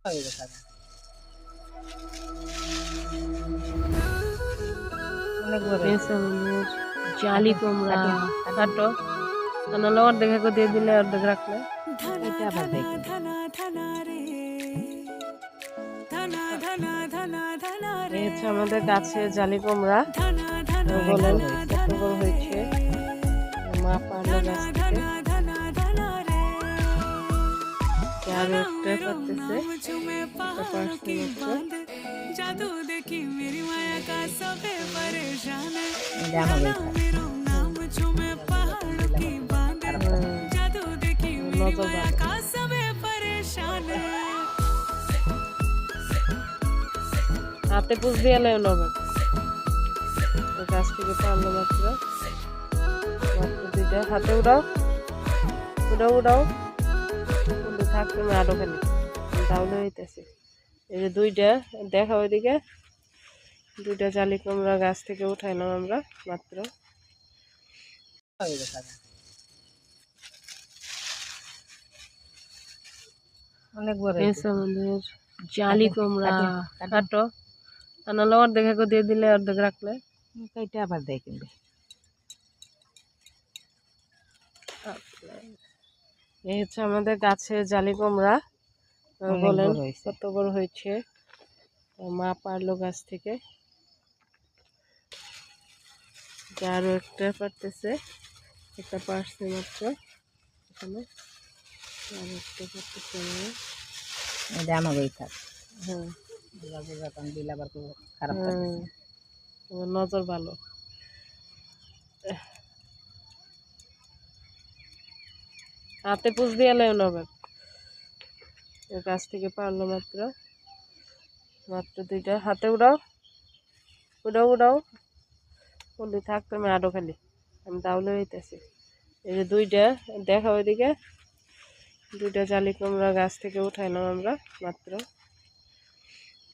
হয়ে গেছে। অনেক বড় হয়েছে। আমাদের জালি কুমড়া কাটো নাহলে অর্ধেক এক দিয়ে দিলে অর্ধেক রাখলে এটা আবার দেখি এই হচ্ছে আমাদের গাছে জালি কুমড়া বলেন কত বড় হয়েছে মা পারলো গাছ থেকে আরো একটা পারতেছে একটা পারছে মাত্র जादू देखी मेरी माया का सबे परेशान है এটা আমাদের नाम चूमे पहाड़ों की बांध जादू देखी मेरी নজর माया ভালো का सबे परेशान है হাতে পুষ দিয়ে লেও নবে গাছ থেকে পারলো মাত্র মাত্র দুইটা হাতে উড়াও উড়াও উড়াও কিন্তু থাকতে আরো খালি তাহলে হইতেছে এই যে দুইটা দেখা ওইদিকে দুইটা জালি কুমড়া গাছ থেকে উঠাইলাম আমরা মাত্র হয়ে গেছে। অনেক বড় হয়েছে। আমাদের জালি কুমড়া কাটো নাহলে অর্ধেক এক দিয়ে দিলে অর্ধেক রাখলে এটা আবার দেখি এই হচ্ছে আমাদের গাছে জালি কুমড়া বলেন কত বড় হয়েছে মা পারলো গাছ থেকে আরো একটা পারতেছে একটা পারছে মাত্র এখানে আর একটা পারতেছে এটা আমাদের থাক। হ্যাঁ যখন দিল আবার খুব খারাপ তোমার নজর ভালো হাতে পুষ দিয়ে লেও নবে গাছ থেকে পারলো মাত্র মাত্র দুইটা হাতে উড়াও উড়াও উড়াও বললি থাকতো আমি আরো খালি আমি তাহলে হইতেছি এই যে দুইটা দেখা ওইদিকে দুইটা জালি কুমড়া গাছ থেকে উঠাইলাম আমরা মাত্র